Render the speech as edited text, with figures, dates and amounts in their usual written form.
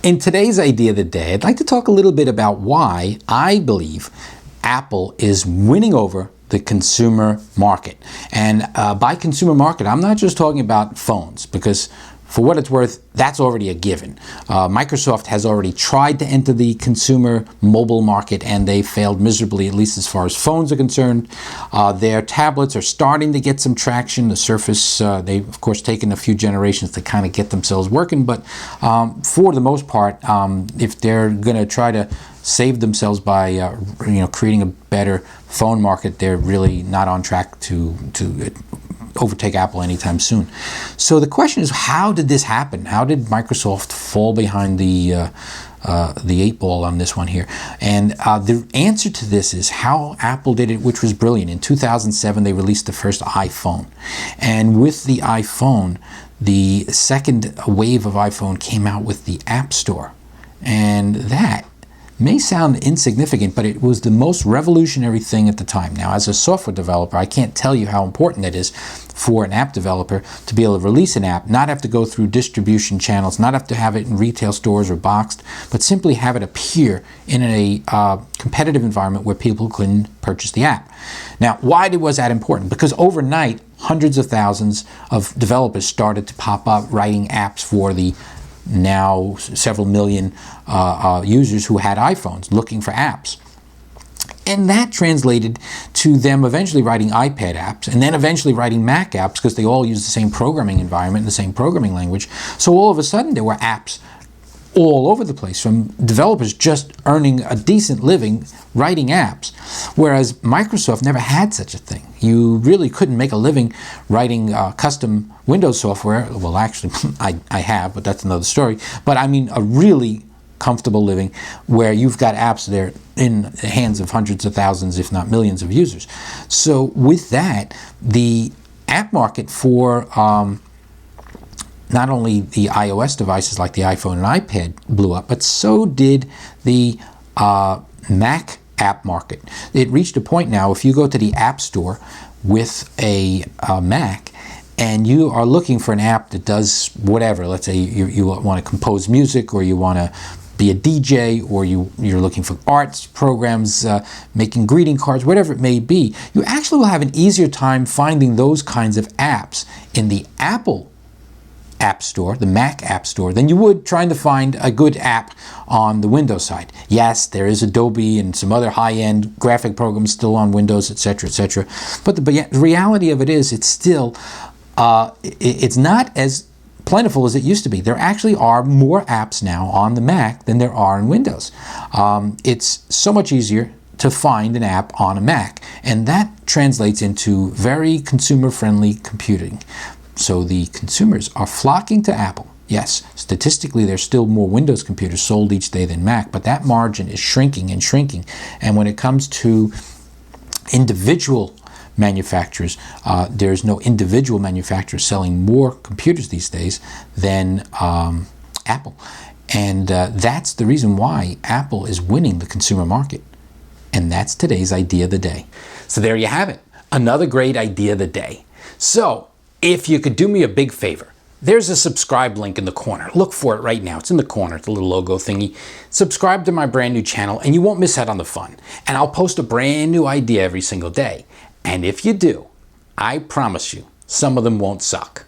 In today's idea of the day, I'd like to talk a little bit about why I believe Apple is winning over the consumer market. And by consumer market, I'm not just talking about phones, because for what it's worth, that's already a given. Microsoft has already tried to enter the consumer mobile market, and they failed miserably, at least as far as phones are concerned. Their tablets are starting to get some traction. The Surface, they've of course taken a few generations to kind of get themselves working, but for the most part, if they're going to try to save themselves by creating a better phone market, they're really not on track to overtake Apple anytime soon. So the question is, how did this happen? How did Microsoft fall behind the eight ball on this one here? And the answer to this is how Apple did it, which was brilliant. In 2007, they released the first iPhone. And with the iPhone, the second wave of iPhone came out with the App Store. And that may sound insignificant, but it was the most revolutionary thing at the time. Now, as a software developer, I can't tell you how important it is for an app developer to be able to release an app, not have to go through distribution channels, not have to have it in retail stores or boxed, but simply have it appear in a competitive environment where people can purchase the app. Now, why was that important? Because overnight, hundreds of thousands of developers started to pop up writing apps for the now several million users who had iPhones looking for apps. And that translated to them eventually writing iPad apps, and then eventually writing Mac apps, because they all use the same programming environment and the same programming language. So all of a sudden there were apps all over the place, from developers just earning a decent living writing apps, whereas Microsoft never had such a thing. You really couldn't make a living writing custom Windows software. Well, actually, I have, but that's another story. But I mean a really comfortable living where you've got apps there in the hands of hundreds of thousands, if not millions of users. So with that, the app market for not only the iOS devices like the iPhone and iPad blew up, but so did the Mac app market. It reached a point now, if you go to the App Store with a Mac and you are looking for an app that does whatever, let's say you want to compose music, or you want to be a DJ, or you're looking for arts programs, making greeting cards, whatever it may be, you actually will have an easier time finding those kinds of apps in the Apple App Store, the Mac App Store, than you would trying to find a good app on the Windows side. Yes, there is Adobe and some other high-end graphic programs still on Windows, etc., etc. But the reality of it is, it's still, it's not as plentiful as it used to be. There actually are more apps now on the Mac than there are in Windows. It's so much easier to find an app on a Mac, and that translates into very consumer-friendly computing. So the consumers are flocking to Apple. Yes, statistically there's still more Windows computers sold each day than Mac, but that margin is shrinking and shrinking. And when it comes to individual manufacturers, there's no individual manufacturer selling more computers these days than Apple. And that's the reason why Apple is winning the consumer market. And that's today's idea of the day. So there you have it. Another great idea of the day. So if you could do me a big favor, there's a subscribe link in the corner. Look for it right now. It's in the corner. It's a little logo thingy. Subscribe to my brand new channel and you won't miss out on the fun. And I'll post a brand new idea every single day. And if you do, I promise you, some of them won't suck.